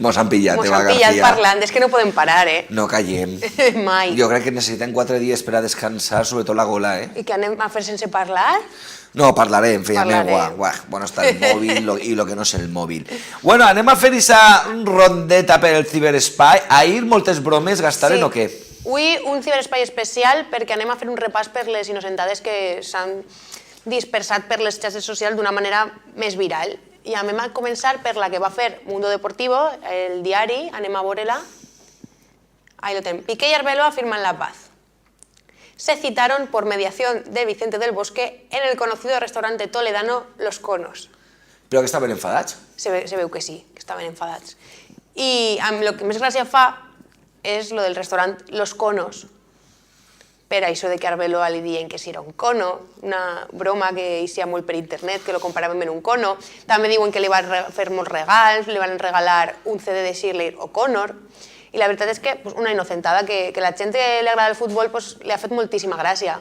Mos han pillat, Mos Eva han pillat García. parlant, és que no podem parar, No callem. Mai. Jo crec que necessitem 4 dies per a descansar, sobretot la gola, I què anem a fer sense parlar? No, parlarem, fíjame, Parlarem. bueno, está el móvil y lo que no es el móvil. Bueno, anem a fer aquesta rondeta per el ciberespai. Ahir moltes bromes gastaren o què? Avui un ciberespai especial perquè anem a fer un repàs per les innocentades que s'han dispersat per les xarxes socials d'una manera més viral. I anem a començar per la que va fer Mundo Deportivo, el diari, anem a veure-la. Ahí lo tenim. Piqué y Arbeloa firman la paz. Se citaron por mediación de Vicente del Bosque en el conocido restaurante toledano Los Conos. Però que estaven enfadats? Se veu que sí, que estaven enfadats. I amb el que més gràcia fa és lo del restaurant Los Conos. Per això de que Arbeloa li diuen que si era un cono, una broma que eixia molt per internet, que lo comparaven amb un cono. També diuen que li van fer molts regals, li van regalar un CD de Shirley O'Connor. I la veritat és que una inocentada, que la gent que li agrada el futbol li ha fet moltíssima gràcia.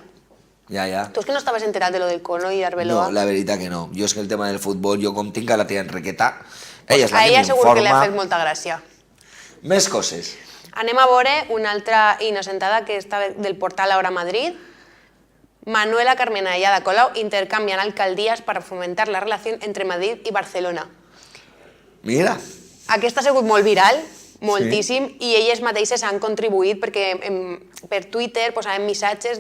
Ja. Tu és que no estaves enterat de lo del cono i Arbeloa? No, la veritat que no. Jo és que el tema del futbol, jo com tinc a la tia Enriqueta, ella és la a que ella segur que li ha m'informa. fet molta gràcia. Més coses. Anem a veure una altra inocentada que està del portal Ahora Madrid. Manuela Carmena y Ada Colau intercambian alcaldías para fomentar la relación entre Madrid y Barcelona. Mira. Aquesta ha sigut molt viral, moltíssim, i elles mateixes han contribuït perquè per Twitter posaven missatges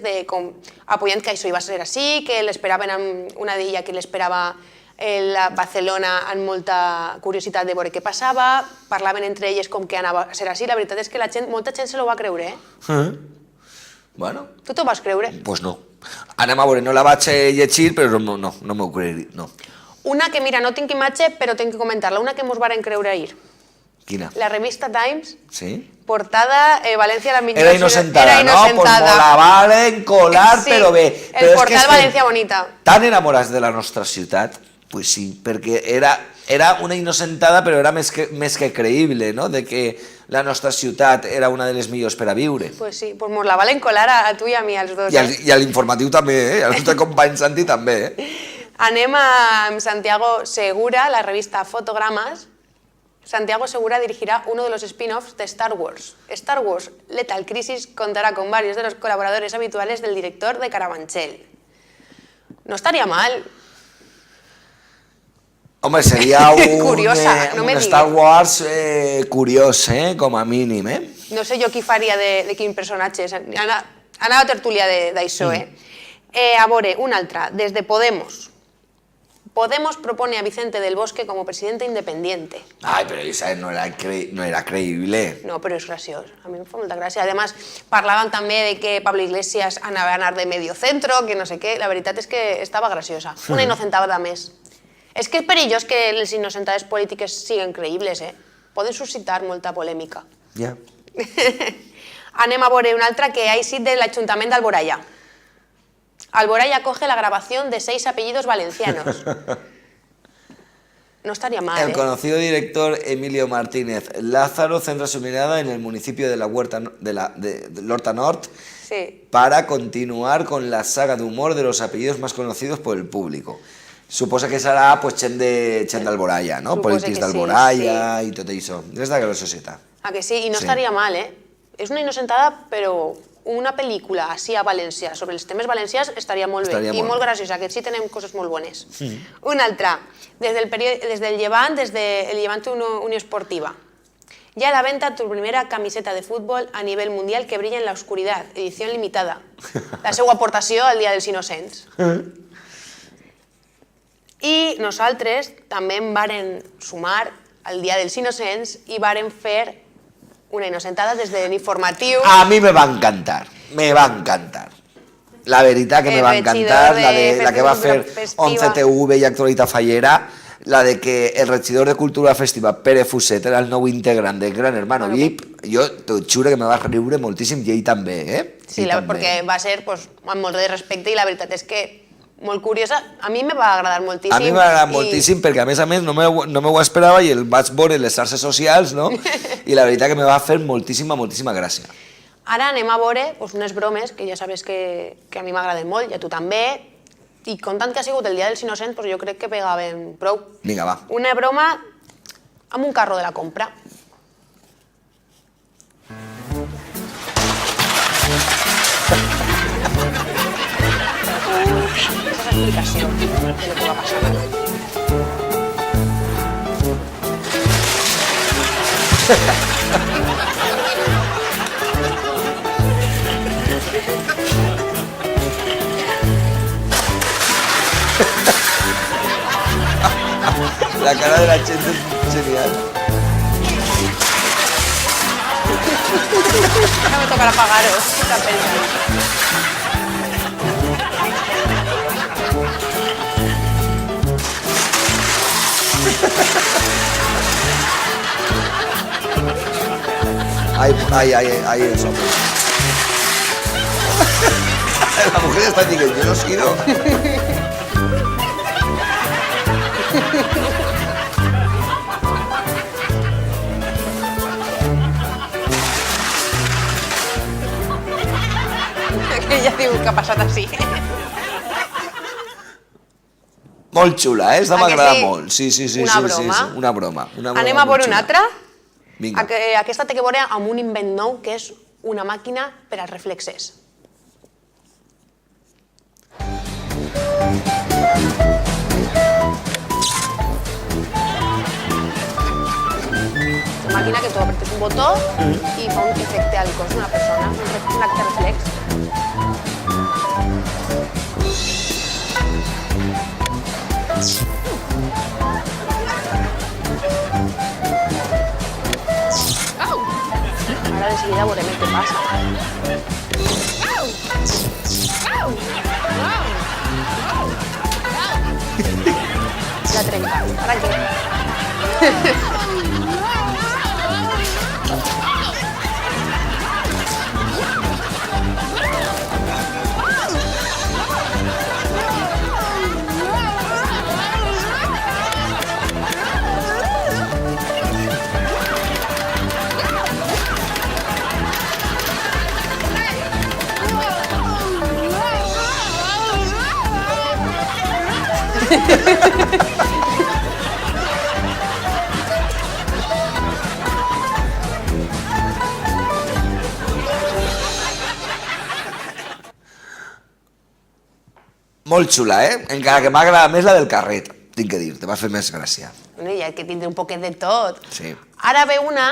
apoyant que això iba a ser així, que l'esperaven, una d'ella que l'esperava a Barcelona amb molta curiositat de veure què passava, parlaven entre elles com que anava a ser així. La veritat és que molta gent se lo va creure, Bueno. Tu t'ho vas creure? Pues no. Anem a veure, no la vaig llegir, però no m'ho crec, no. Una que, mira, no tinc imatge, però tinc que comentar-la, una que mos varen creure ahir. Quina? La revista Times, Sí? portada, València la millor... Era inocentada, no? Pues me la valen colar, Sí, però bé. el Però és portal que estem València Bonita. tan enamorats de la nostra ciutat, pues sí, perquè era una inocentada, però era més que creïble, no?, de que la nostra ciutat era una de les millors per a viure. Pues sí, pues mos la valen colar a tu i a mi, als dos. I a l'informatiu també, al nostre company Santi també, Anem amb Santiago Segura, la revista Fotogramas. Santiago Segura dirigirá uno de los spin-offs de Star Wars. Star Wars Lethal Crisis contará con varios de los colaboradores habituales del director de Carabanchel. No estaría mal. Home, seria Curiosa, no me un digues. Star Wars curiós, com a mínim, No sé jo qui faria de quin personatge. Anava a tertúlia d'això, A veure, una altra, desde Podemos. Podemos propone a Vicente del Bosque como presidente independiente. Ai, però això no era creïble. No, però és graciós. A mi em fa molta gràcia. Además, parlaven també de que Pablo Iglesias anava a anar de medio centro, que no sé què. La veritat és que estava graciosa. Una inocentada més. És que és perillós que les inocentades polítiques siguin creïbles, Poden suscitar molta polèmica. Ja. Anem a veure una altra que ha eixit de l'Ajuntament d'Alboraya. Alboraya coge la grabación de 6 apellidos valencianos. No estaría mal, El conocido director Emilio Martínez Lázaro centra su mirada en el municipio de la Huerta de l'Horta Nord Sí. para continuar con la saga de humor de los apellidos más conocidos por el público. Suposa que serà pues, gent d'Alboraya, no? Suposa Polítics que d'Alboraya i tot això. És de la societat. Ah, que sí? I no Sí. estaria mal, És una inocentada, però una pel·lícula així a València sobre els temes valencians estaria molt bé. Estaria I molt molt bé. graciosa, que sí tenem coses molt bones. Una altra, des del Llevant, des del Llevant Unió Esportiva. Ya a la venta tu primera camiseta de fútbol a nivel mundial que brilla en la oscuridad, edición limitada. La seva aportació al Dia dels Innocents. I nosaltres també en varen sumar al Dia dels Innocents i varen fer una inocentada des de l'informatiu. A mi me va encantar, La veritat que me va encantar, la que va fer 11TV i Actualitat Fallera, la de que el regidor de Cultura Festiva, Pere Fuset, era el nou integrant de Gran Hermano VIP. Jo t'ho juro que me va riure moltíssim i ell també, Sí, perquè va ser amb molt de respecte i la veritat és que molt curiosa. A mi me va agradar moltíssim. A mi m'ha agradat moltíssim perquè a més no m'ho esperava i el vaig veure en les xarxes socials, no? I la veritat que me va fer moltíssima gràcia. Ara anem a veure unes bromes que ja sabes que a mi m'agraden molt, i a tu també, i comptant que ha sigut el Dia dels Innocents, jo crec que pegaven prou. Vinga, va. Una broma amb un carro de la compra. explicació de lo que va passar. La cara de la gente es genial. Ya me tocará pagaros, ¿qué está pensando? Ahí eso. La mujer está diciendo, yo no he sido. Que ja diu que ha passat així. Molt xula, Esta Ah, que m'agrada sí? molt. Sí. Una broma? Sí. Una broma. Anem a molt veure una xula. altra? Vinga. Aquesta té que veure amb un invent nou, que és una màquina per als reflexes. Una màquina que tu apretes un botó i fa un efecte al cos d'una persona, un acte reflex. Ara de seguida veurem el que passa. L'ha trencat. Ara què? Molt xula, Encara que m'agrada més la del carret, tinc que dir, te va fer més gràcia. Bueno, hi ha que tindre un poquet de tot. Sí. Ara ve una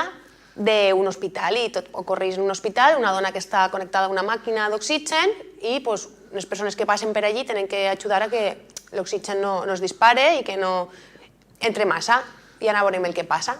d'un hospital i tot ocorreix en un hospital, una dona que està connectada a una màquina d'oxigen i pues, les persones que passen per allí tenen que ajudar a que l'oxigen no es dispare i que no entre massa. I ara veurem el que passa.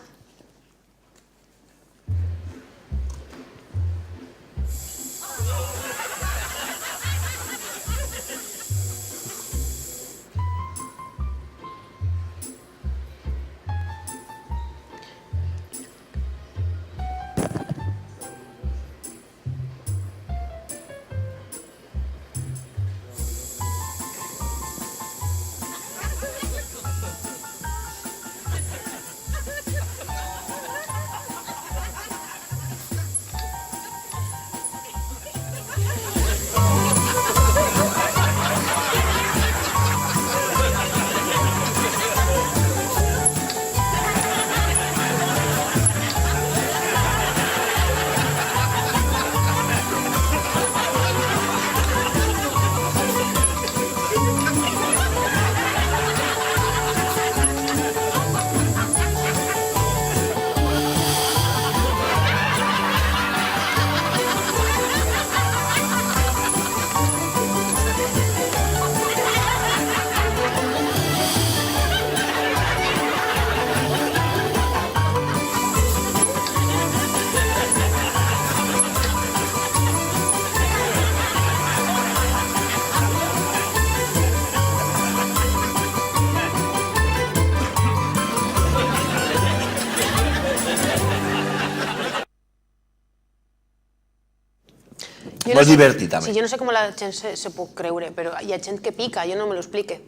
Molt divertit, també. Sí, jo no sé com la gent se pot creure, però hi ha gent que pica, jo no me lo explique.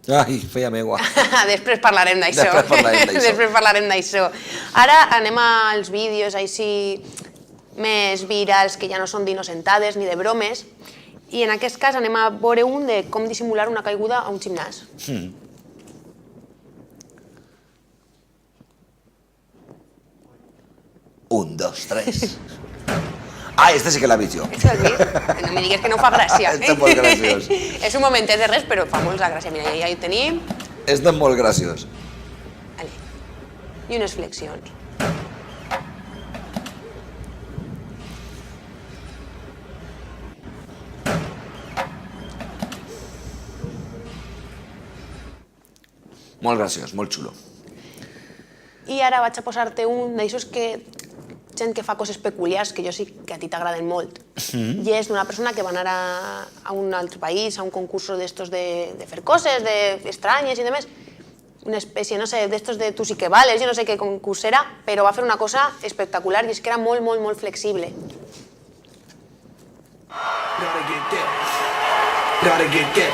Ai, feia meua. Després parlarem d'això. Després parlarem d'això. Ara anem als vídeos així més virals, que ja no són d'innocentades ni de bromes, i en aquest cas anem a veure un de com dissimular una caiguda a un gimnàs. Un, dos, tres. Ah, este sí que l'ha vist jo. Este l'has vist? No me digues que no fa gràcia. Este és molt graciós. És un momentet de res, però fa molta gràcia. Mira, ja ho tenim. Este és molt graciós. Vale. I unes flexions. Molt graciós, molt xulo. I ara vaig a posar-te un d'aixòs que gent que fa coses peculiars, que jo sí que a ti t'agraden molt. I és d'una persona que va anar a un altre país, a un concurs d'estos de fer coses, estranyes i demés. Una espècie, no sé, d'estos de tu sí que vales, jo no sé què concurs era, però va fer una cosa espectacular i és que era molt, molt, molt flexible. Gotta get that. Gotta get that.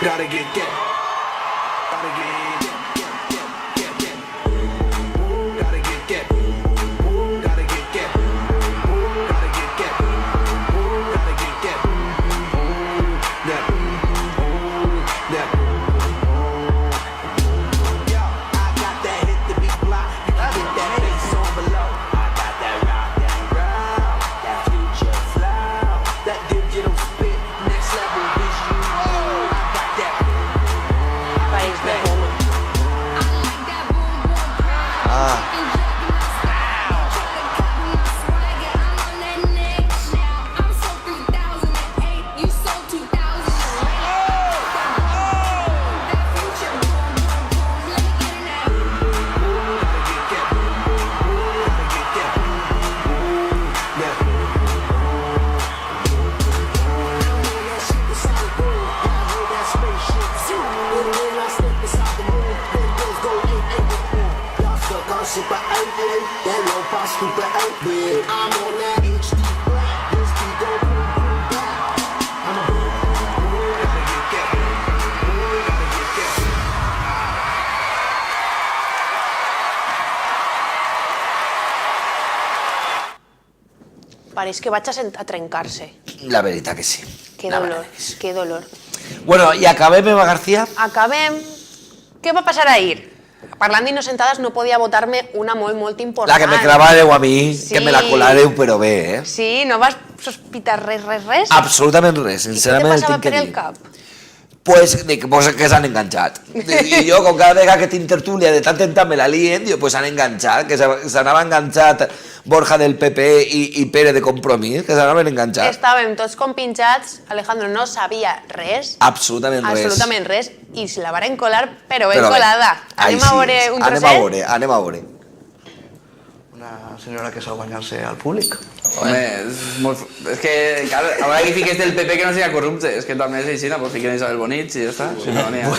Gotta get that. Gotta get that. Gotta get that. Gotta get that. Gotta get that. Gotta get that. That. That. Yo, I got that hit to be blocked. You can get that bass on below. I got that rock, that future flow, that digital spit, next level vision. I got that. Pareix de goma. Super 8, that low pass super 8, I'm on that HD black, this beat go boom boom back. I'm a boom boom boom, gotta get that, gotta get that. Pareix que vaig a trencar-se. La veritat que sí. Que La dolor, veritat que sí. que dolor. Bueno, i acabem, Eva García? Acabem. Què va passar ahir? Parlant d'innocentades no podia votar-me una molt, molt important. La que me clavareu a mi, Sí. que me la colareu, però bé, eh? Sí, no vas sospitar res? Absolutament res, I què te sincerament el passava tinc que per el dir. cap? Pues que s'han enganxat. I jo, com cada vegada que tinc tertúlia, de tant en tant me la lien, diu, pues s'han enganxat, que s'anava enganxat Borja del PP i Pere de Compromís, que s'anaven enganxat. Estàvem tots compinxats, Alejandro no sabia res, Absolutament res. absolutament res, i se la varen colar, però ben Però bé. colada. Ai, Anem a veure un trosset? Anem a veure. Una senyora que sap guanyar-se al públic. Home, és que, clar, a veure que fiques del PP que no sigui corrupte, és que també és així, pues fiquen Isabel Bonich i ja està. Si no, n'hi ha.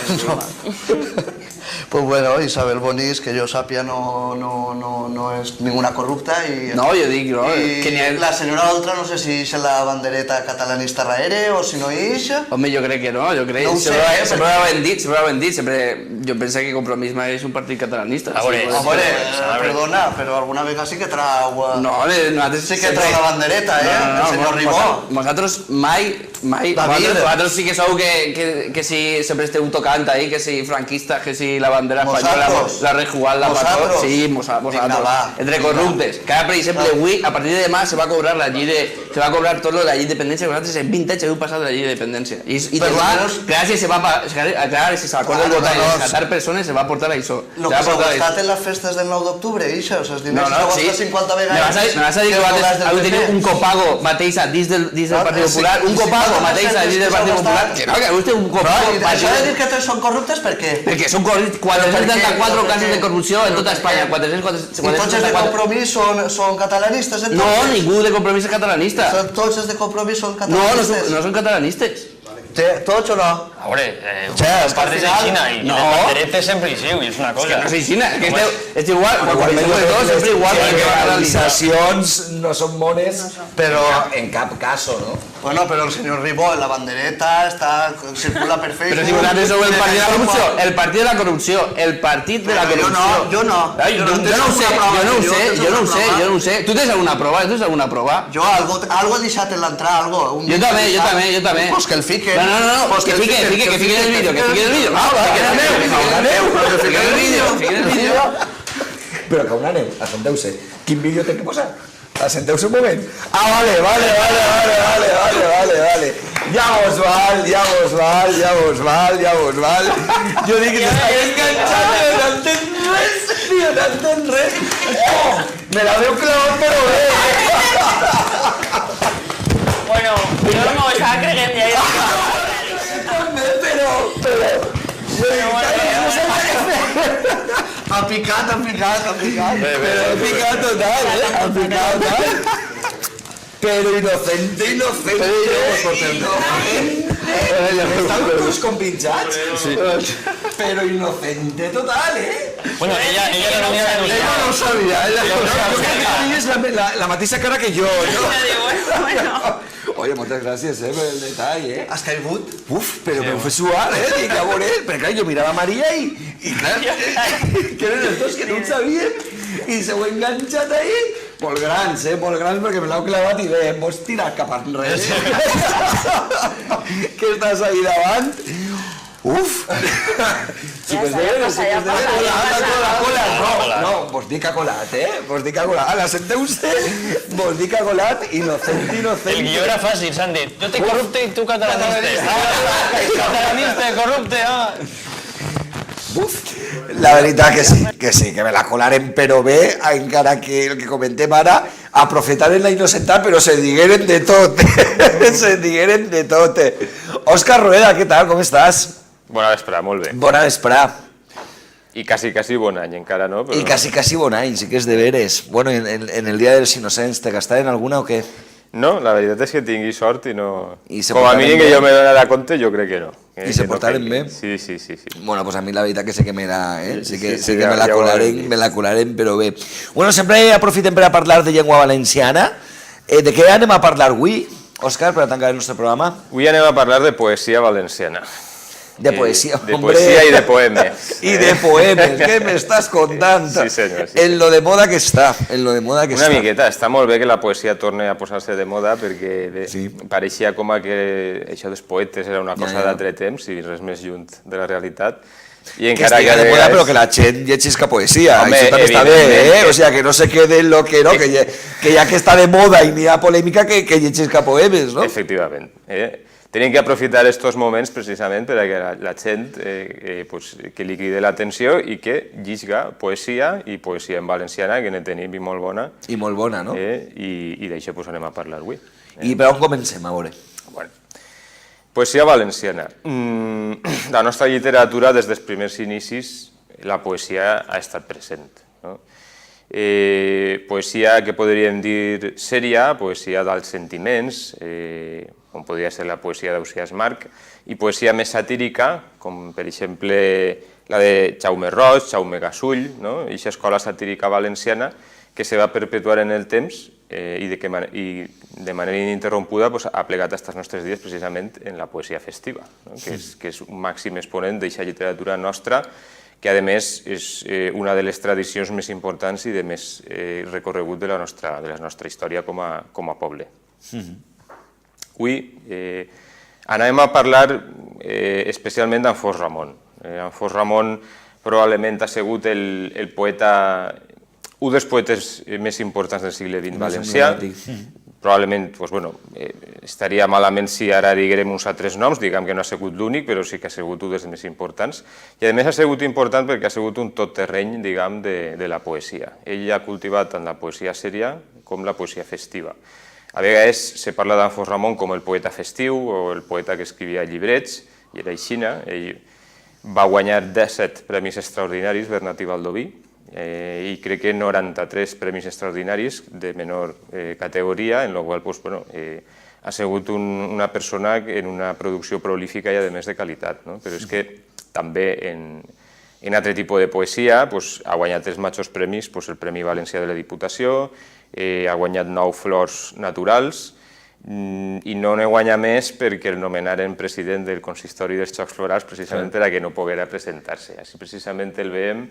Pues bueno, Isabel Bonich, que jo sàpia, no és ninguna corrupta i... No, jo dic, no, I que n'hi ha... la senyora Oltra no sé si és la bandereta catalanista raere o si no és... Home, jo crec que no, jo crec... No ho sé, sempre ho han dit, sempre... Jo penso que Compromís és un partit catalanista. A veure, Perdona, però alguna vegada sí que trau... No, nosaltres... Sí que trau la bandereta, el senyor Ribó. Vosaltres mai... Vosaltres sí que sou que si sempre esteu tocant ahí, que si franquistas, que si la bandera espanyola la rejugat la pató. Sí, vosaltres. Entre corruptes. Que ara, per exemple, avui, a partir de demà, se va cobrar la llei de... Se va cobrar tot lo de la llei de dependència, que nosaltres en 20 anys heu passat de la llei de dependència. I gràcies se va... Clar, si s'acorda de votar i rescatar persones, se va portar això. Lo que s'ha gastat en les festes del 9 d'octubre, això, els diners s'ha gastat 50 vegades. Me vas a dir que vosaltres heu tingut un copago mateixa dins del Partit Popular, un copago mateixa dins del Partit Popular, que no, que heu tingut un copago... Això de dir que tots són corruptes, per què? Perquè són 474 casos de corrupció en tota Espanya, I tots els de Compromís són catalanistes, No, ningú de Compromís és catalanista. Tots els de Compromís són No, catalanistes. no són catalanistes. Tots o no? A veure, és que al part és final- aixina i No. les banderetes sempre hi siu, i és una Que cosa. no és així, és igual, quan me diu tot, sempre igual. Les legalitzacions no són bones, Però, en cap caso, no? bueno, però el senyor Ribó, la bandereta, circula per Facebook. Però si vosaltres sou el partit de la corrupció, el partit de la corrupció, el partit de la Però corrupció. jo no. Ai, jo no ho sé. Tu tens alguna prova? Jo algo he deixat en l'entrada, algo. Jo també. Pues que el fiquen. No, Pues que fiquen el vídeo, que fiquen el vídeo. Fiquen el vídeo. Però que on aneu? Escolteu-se. Quin vídeo té que posar? Assenteu-se un moment. Ah, vale. Ja vos val. Jo dic que s'està enganxant, no entenc res, tio, no entenc res. Oh, me l'haveu clavat, però bé. Bueno, jo no m'ho estava creient ja. Però... Ha picat. Però ha picat total, ha picat total. Pero inocente. Estan tots compinxats? Sí. Pero inocente total, Bueno, ella no había denunciado. Ella no ho sabia. Jo crec que tenies la mateixa cara que jo, no? Oye, moltes gràcies, per el detall, Has caigut? Uf, però m'ho fes suar, dic, a veure, però clar, jo mirava a Maria i clar, que eren els dos que no ho sabien i s'ho he enganxat ahí. Molt grans, perquè me l'heu clavat i bé, em vols tirar cap enrere? Que estàs ahí davant? Uf! Ja cola. No, vos dic a colat, Vos dic a colat. Ala, senteu-se, vos dic a colat, inocente. El guió era fàcil, Sandy. Jo te corrupte i tu catalaniste. Catalaniste, corrupte, Uf, la veritat que sí, que me la colaren però bé, encara que el que comentem ara, aprofitaren la innocentat, però se digueren de tot. Òscar Rueda, què tal, com estàs? Bona vesprà, molt bé. Bona vesprà. I quasi bon any, encara no? Però... I quasi bon any, sí que és de veres. Bueno, en el Dia dels Innocents, te gastaren alguna o què? No, la veritat és que tingui sort i no... I se com a mínim portaren que bé? jo me donarà compte, jo crec que no. I se portaren bé? Sí. Bueno, pues a mi la veritat que sé que m'era, sí que ja me la colaren, però bé. Bueno, sempre aprofitem per a parlar de llengua valenciana. De què anem a parlar avui, Òscar, per a tancar el nostre programa? Avui anem a parlar de poesia valenciana. De poesia, de hombre. poesia i de poemes. I de poemes, què m'estàs contant? Sí, senyor. En lo de moda que està, Una miqueta, està molt bé que la poesia torni a posar-se de moda perquè pareixia com que això dels poetes era una cosa d'altre temps i res més lluny de la realitat. Que estigui de moda però que la gent llegisca poesia, això també està bé, o sigui, que no se quede en lo que no, que ja que està de moda i n'hi ha polèmica que llegisca poemes, no? Efectivament. Tenim que aprofitar aquests moments precisament per a que la gent que li cridi l'atenció i que llisga poesia i poesia en valenciana, que ne tenim i molt bona. I molt bona, no? I d'això anem a parlar avui. I per on comencem, a veure? Bueno, poesia valenciana. La nostra literatura, des dels primers inicis, la poesia ha estat present. Poesia que podríem dir sèria, poesia dels sentiments, com podria ser la poesia d'Ausiàs March, i poesia més satírica, com per exemple la de Jaume Roig, Jaume Gasull, aquesta escola satírica valenciana que se va perpetuar en el temps i de manera ininterrompuda ha plegat als nostres dies precisament en la poesia festiva, que és un màxim exponent d'aquesta literatura nostra, que a més és una de les tradicions més importants i de més recorregut de la nostra història com a poble. Avui anem a parlar especialment d'en Fos Ramon. En Fos Ramon probablement ha sigut el poeta, un dels poetes més importants del segle XX valencià. Probablement estaria malament si ara diguem uns altres noms, diguem que no ha sigut l'únic, però sí que ha sigut un dels més importants. I a més ha sigut important perquè ha sigut un tot terreny, diguem, de la poesia. Ell ha cultivat tant la poesia sèria com la poesia festiva. A vegades se parla d'en Fos Ramon com el poeta festiu o el poeta que escrivia llibrets, i era aixina. Ell va guanyar 17 premis extraordinaris Bernat i Baldoví, i crec que 93 premis extraordinaris de menor categoria, en la qual ha sigut una persona en una producció prolífica i a més de qualitat. Però és que també en altre tipus de poesia ha guanyat els majors premis, el Premi Valencià de la Diputació, ha guanyat 9 flors naturals i no ne guanya més perquè el nomenaren president del consistori dels Jocs Florals precisament per a que no poguera presentar-se. Així precisament el veiem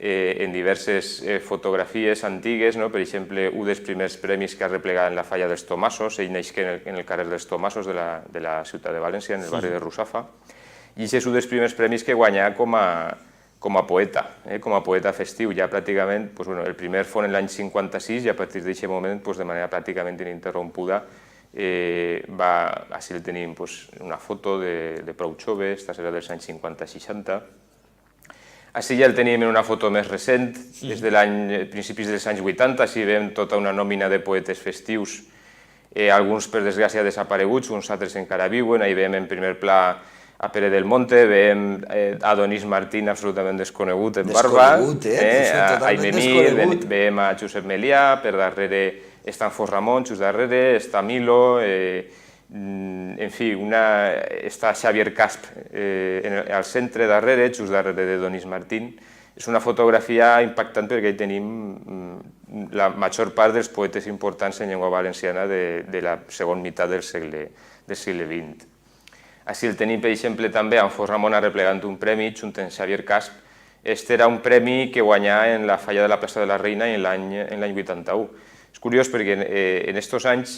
en diverses fotografies antigues, per exemple, un dels primers premis que ha replegat en la Falla dels Tomassos, ell neix en el carrer dels Tomassos de la ciutat de València, en el barri de Russafa, i és un dels primers premis que guanyà com com a poeta festiu, ja pràcticament, el primer fon en l'any 56 i a partir d'aquest moment, de manera pràcticament ininterrompuda, així tenim una foto de prou jove, aquesta serà dels anys 50-60. Així ja el tenim en una foto més recent, des de principis dels anys 80, així veiem tota una nòmina de poetes festius, alguns per desgràcia desapareguts, uns altres encara viuen, ahí veiem en primer pla a Pere del Monte, veiem a Donís Martín absolutament desconegut en barba, a Aime Mir, veiem a Josep Melià, per darrere està en Fos Ramon, just darrere, està Milo, en fi, està Xavier Casp al centre darrere, just darrere de Donís Martín. És una fotografia impactant perquè hi tenim la major part dels poetes importants en llengua valenciana de la segona meitat del segle XX. Així el tenim, per exemple, també en Fos Ramon arreplegant un premi junt amb Xavier Casp. Este era un premi que guanyà en la falla de la plaça de la Reina en l'any 81. És curiós perquè en aquests anys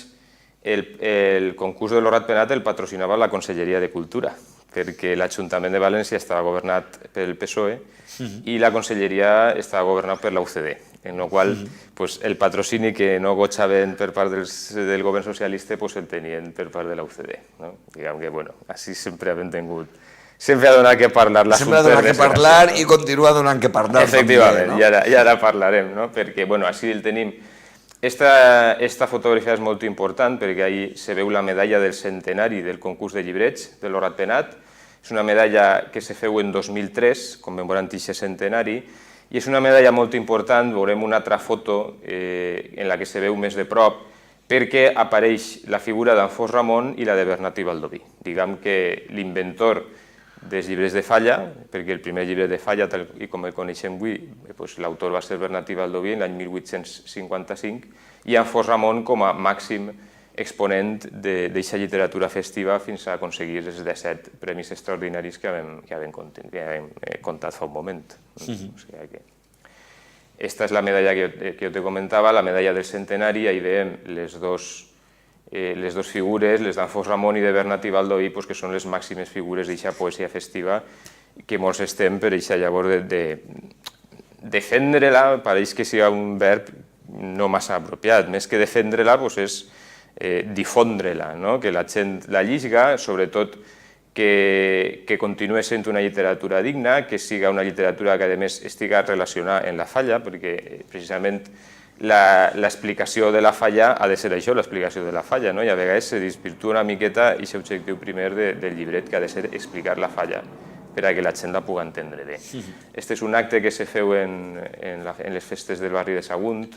el concurs de l'Horat Penat el patrocinava la Conselleria de Cultura, perquè l'Ajuntament de València estava governat pel PSOE i la Conselleria estava governat per la UCD, en la qual el patrocini que no gotxaven per part del govern socialista el tenien per part de la UCD. Diguem que, així sempre ha tingut... Sempre ha donat que parlar la Sempre ha donat que parlar i continua donant que parlar. Efectivament, i ara parlarem, perquè així el tenim. Esta fotografia és molt important perquè ahí se veu la medalla del centenari del concurs de llibrets de l'Horat Penat. És una medalla que se feu en 2003, commemorant aquest centenari, i és una medalla molt important, veurem una altra foto en la que se veu més de prop, perquè apareix la figura d'en Fos Ramon i la de Bernat i Baldoví. Diguem que l'inventor dels llibres de Falla, perquè el primer llibre de Falla, tal com el coneixem avui, l'autor va ser Bernat i Baldoví l'any 1855, i en Fos Ramon com a màxim exponent d'aquesta literatura festiva fins a aconseguir els 17 premis extraordinaris que havem contat fa un moment. Esta és la medalla que jo te comentava, la medalla del centenari, ahí veiem les dues figures, les d'en Fos Ramon i de Bernat i Baldoví, que són les màximes figures d'aquesta poesia festiva que molts estem per això llavors de defendre-la, pareix que sigui un verb no massa apropiat, més que defendre-la és difondre-la, que la gent la lliga, sobretot que continuï sent una literatura digna, que siga una literatura que a més estiga relacionada amb la Falla, perquè precisament l'explicació de la Falla ha de ser això, l'explicació de la Falla, i a vegades se desvirtua una miqueta aquest objectiu primer del llibret, que ha de ser explicar la Falla per a que la gent la pugui entendre bé. Este és un acte que se feu en les festes del barri de Sagunt,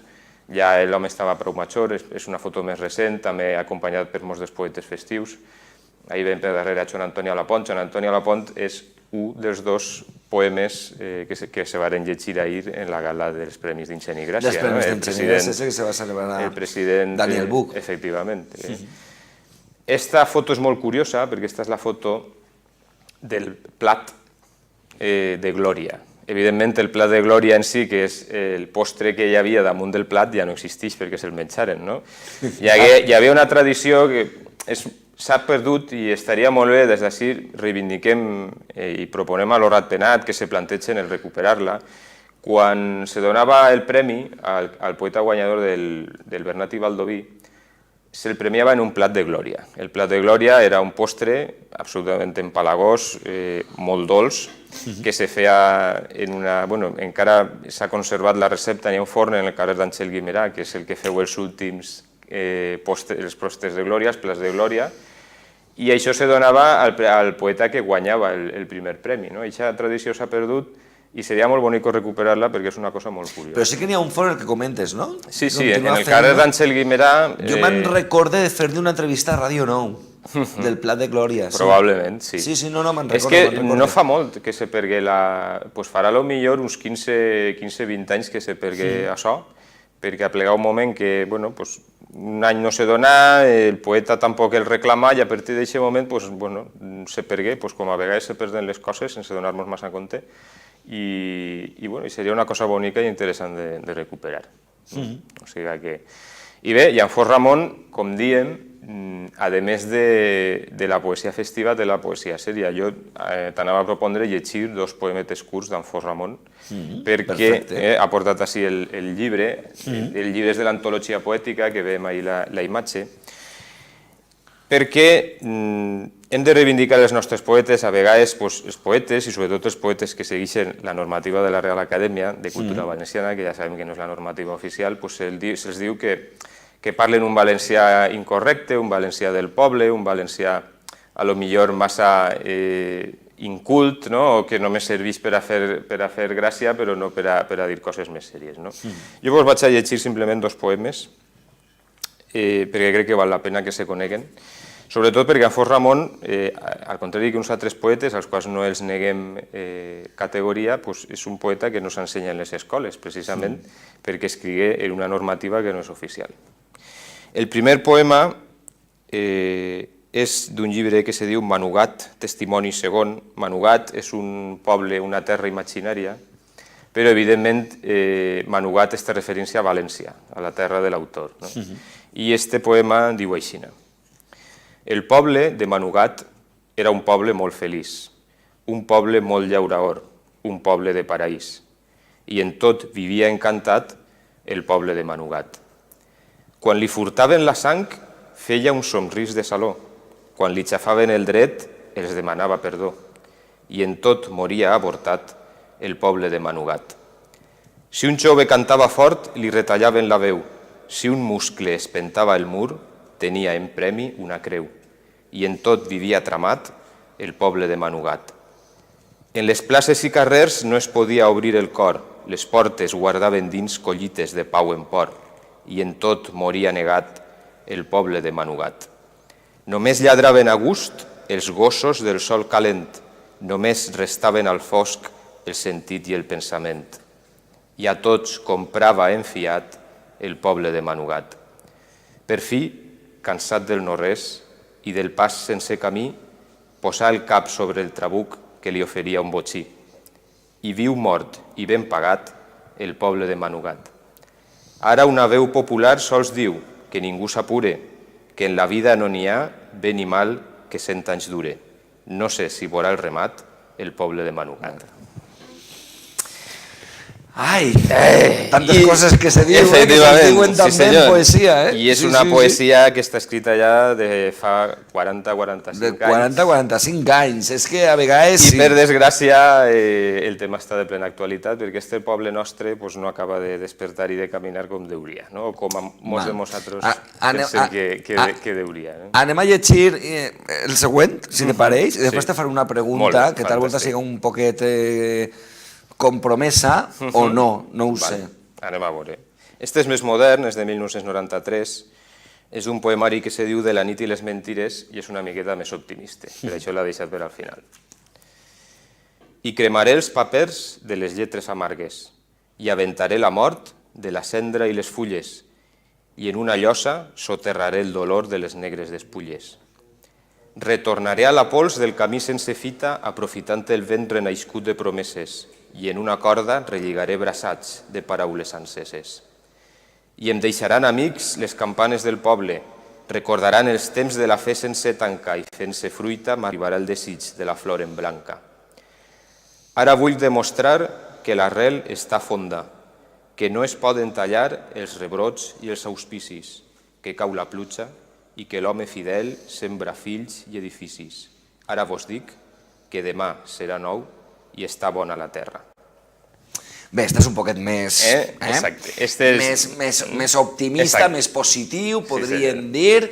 ja l'home estava prou major, és una foto més recent, també acompanyat per molts dels poetes festius. Ahí ven per darrere a Joan Antoni Alapont. Joan Antoni Alapont és un dels dos poemes que se van llegir ahir en la gala dels Premis d'Ingeni i Gràcia. Els Premis d'Ingeni i Gràcia, que se va celebrar el president Daniel Buch. Efectivament. Esta foto és molt curiosa perquè esta és la foto del plat de Glòria. Evidentment, el plat de Glòria en si, que és el postre que hi havia damunt del plat, ja no existeix perquè se'l menjaren, no? Hi havia una tradició que s'ha perdut i estaria molt bé, des d'ací reivindiquem i proponem a l'Horat Penat que se plantegen el recuperar-la. Quan se donava el premi al poeta guanyador del Bernat i Baldoví, se'l premiava en un plat de Glòria. El plat de Glòria era un postre absolutament empalagós, molt dolç, que se feia en una... encara s'ha conservat la recepta, hi ha un forn en el carrer d'Àngel Guimerà, que és el que feu els últims els postres de Glòria, els plats de Glòria, i això se donava al poeta que guanyava el primer premi. Aquesta tradició s'ha perdut i seria molt bonic recuperar-la perquè és una cosa molt curiosa. Però sí que n'hi ha un forn el que comentes, no? Sí, en el carrer d'Àngel Guimerà... Jo me'n recorde de fer-li una entrevista a Ràdio Nou, del plat de Glòria. Probablement, sí. Sí, no, me'n recordo. És que no fa molt que se pergué la... Farà potser uns 15-20 anys que se pergué això, perquè a plegar un moment que, un any no se dona, el poeta tampoc el reclama i a partir d'aquest moment se pergué, com a vegades se perden les coses sense donar-nos massa compte i seria una cosa bonica i interessant de recuperar. O sigui que... I bé, i en Fos Ramon, com diem, a més de la poesia festiva, de la poesia sèria. Jo t'anava a propondre llegir 2 poemetes curts d'en Fos Ramon, perquè ha portat així el llibre. El llibre és de l'antologia poètica, que veiem ahir la imatge, perquè hem de reivindicar els nostres poetes, a vegades els poetes, i sobretot els poetes que segueixen la normativa de la Real Acadèmia de Cultura Valenciana, que ja sabem que no és la normativa oficial, se'ls diu que parlen un valencià incorrecte, un valencià del poble, un valencià a lo millor massa incult, o que només serveix per a fer gràcia, però no per a dir coses més sèries. Jo vos vaig a llegir simplement 2 poemes, perquè crec que val la pena que se coneguen, sobretot perquè en Fos Ramon, al contrari que uns altres poetes, als quals no els neguem categoria, és un poeta que no s'ensenya en les escoles, precisament perquè escrigué en una normativa que no és oficial. El primer poema és d'un llibre que se diu Manugat, testimoni segon. Manugat és un poble, una terra imaginària, però evidentment Manugat està referint-se a València, a la terra de l'autor. I este poema diu així: el poble de Manugat era un poble molt feliç, un poble molt llauraor, un poble de paraís, i en tot vivia encantat el poble de Manugat. Quan li furtaven la sang, feia un somrís de saló, quan li xafaven el dret, els demanava perdó, i en tot moria avortat el poble de Manugat. Si un jove cantava fort, li retallaven la veu, si un muscle espentava el mur, tenia en premi una creu, i en tot vivia tramat el poble de Manugat. En les places i carrers no es podia obrir el cor, les portes guardaven dins collites de pau en por, i en tot moria negat el poble de Manugat. Només lladraven a gust els gossos del sol calent, només restaven al fosc el sentit i el pensament. I a tots comprava enfiat el poble de Manugat. Per fi, cansat del no-res i del pas sense camí, posà el cap sobre el trabuc que li oferia un botxí. I viu mort i ben pagat el poble de Manugat. Ara una veu popular sols diu que ningú s'apure, que en la vida no n'hi ha bé ni mal que 100 anys dure. No sé si veurà el remat el poble de Manugat. Ai, tantes coses que se diuen, que se diuen també en poesia. I és una poesia que està escrita ja de fa 40-45 anys. De 40-45 anys, és que a vegades... I per desgràcia el tema està de plena actualitat, perquè este poble nostre no acaba de despertar i de caminar com deuria, o com a molts de nosaltres pensem que deuria. Anem a llegir el següent, si te pareix, i després te faré una pregunta que tal volta siga un poquet... compromesa o no ho sé. Anem a veure. Este és més modern, és de 1993, és un poemari que se diu De la nit i les mentires i és una miqueta més optimista, per això l'ha deixat per al final. I cremaré els papers de les lletres amargues i aventaré la mort de la cendra i les fulles i en una llosa soterraré el dolor de les negres despulles. Retornaré a la pols del camí sense fita aprofitant el vent renaixcut de promeses i en una corda relligaré braçats de paraules enceses. I em deixaran amics les campanes del poble, recordaran els temps de la fe sense tancar i fent-se fruita m'arribarà el desig de la flor en blanca. Ara vull demostrar que l'arrel està fonda, que no es poden tallar els rebrots i els auspicis, que cau la pluja i que l'home fidel sembra fills i edificis. Ara vos dic que demà serà nou i està bona la terra. Bé, este és un poquet més... Exacte. Més optimista, més positiu, podríem dir,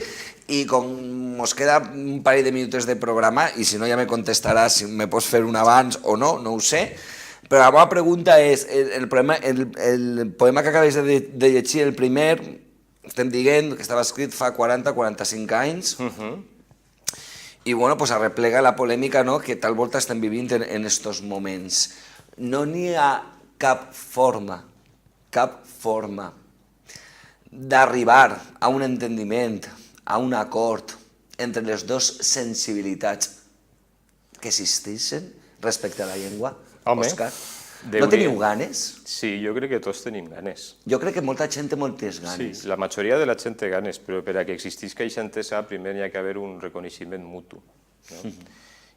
i com ens queda un parell de minuts de programa, i si no ja me contestaràs si me pots fer un abans o no, no ho sé, però la meva pregunta és, el poema que acabes de llegir, el primer, estem dient que estava escrit fa 40-45 anys, i bueno, pues arreplega la polèmica que tal volta estem vivint en estos moments. No n'hi ha cap forma d'arribar a un entendiment, a un acord entre les dues sensibilitats que existeixen respecte a la llengua, Òscar? No teniu ganes? Sí, jo crec que tots tenim ganes. Jo crec que molta gent té moltes ganes. Sí, la majoria de la gent té ganes, però per a que existisca aquesta entesa, primer hi ha que haver un reconeixement mutu. No?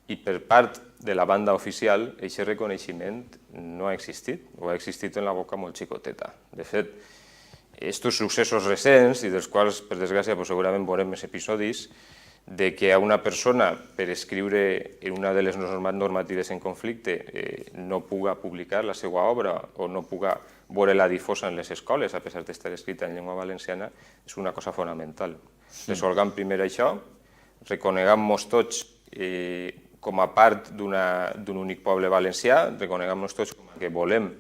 I per part de la banda oficial, aquest reconeixement no ha existit, o ha existit en la boca molt xicoteta. De fet, aquests successos recents, i dels quals, per desgràcia, segurament veurem més episodis, de que a una persona, per escriure en una de les normatives en conflicte, no puga publicar la seva obra o no puga veure-la difosa en les escoles, a pesar d'estar escrita en llengua valenciana, és una cosa fonamental. Resolguem primer això, reconeguem-nos tots com a part d'un únic poble valencià, reconeguem-nos tots com que volem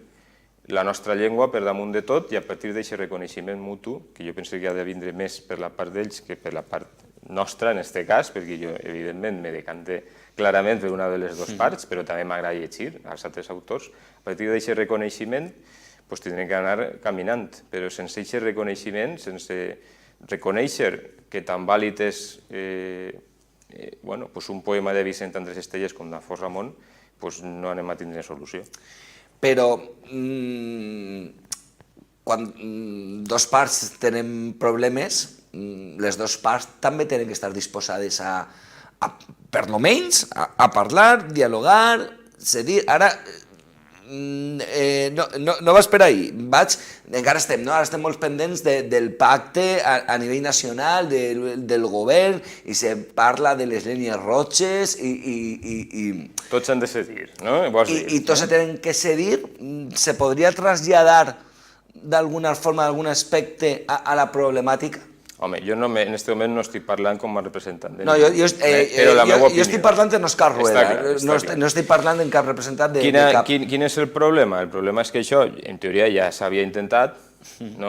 la nostra llengua per damunt de tot, i a partir d'aquest reconeixement mutu, que jo penso que ha de vindre més per la part d'ells que per la part nostra, en aquest cas, perquè jo, evidentment, me decante clarament per una de les dues parts, però també m'agrada llegir als altres autors. A partir d'aquest reconeixement, tindrem que anar caminant, però sense aquest reconeixement, sense reconèixer que tan vàlid és un poema de Vicent Andrés Estelles com d'Alfons Ramon, no anem a tindre solució. Però quan dos parts tenen problemes, les dues parts també tenen que estar disposades a per lo menys, a parlar, dialogar, cedir. Ara no vas per ahí, encara estem molt pendents del pacte a nivell nacional, del govern, i se parla de les línies roges i... Tots han de cedir, no? I tots se tenen que cedir. Se podria traslladar d'alguna forma, d'algun aspecte a la problemàtica? Home, jo en aquest moment no estic parlant com a representant de ningú. Jo estic parlant en Òscar Rueda, no estic parlant en cap representant de cap... Quin és el problema? El problema és que això, en teoria, ja s'havia intentat en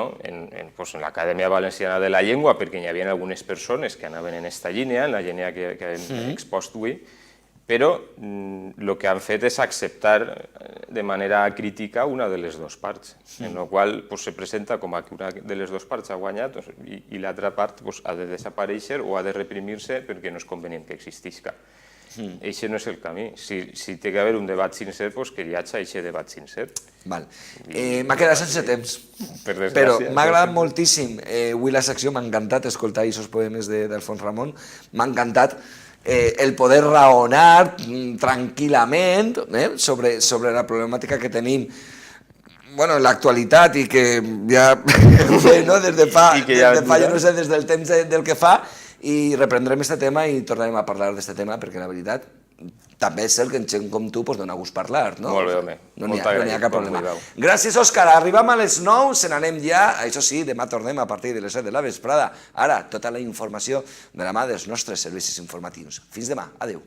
l'Acadèmia Valenciana de la Llengua, perquè hi havia algunes persones que anaven en aquesta línia, en la línia que hem expost avui, però el que han fet és acceptar de manera crítica una de les dues parts, en la qual se presenta com que una de les dues parts ha guanyat i l'altra part ha de desaparèixer o ha de reprimir-se perquè no és convenient que existisca. Això no és el camí. Si té que haver un debat sincer, que hi hagi aquest debat sincer. M'ha quedat sense temps, però m'ha agradat moltíssim. Avui la secció m'ha encantat escoltar aquests poemes d'Alfons Ramon, m'ha encantat el poder raonar tranquil·lament sobre la problemàtica que tenim en l'actualitat i que ja des de fa, jo no sé, des del temps del que fa, i reprendrem aquest tema i tornarem a parlar d'aquest tema, perquè la veritat també és cert que en gent com tu dona gust parlar, no? Molt bé, home. No n'hi ha cap problema. Gràcies, Òscar. Arribam a les 9, se n'anem ja. Això sí, demà tornem a partir de les 7 de la vesprada. Ara, tota la informació de la mà dels nostres servicis informatius. Fins demà. Adéu.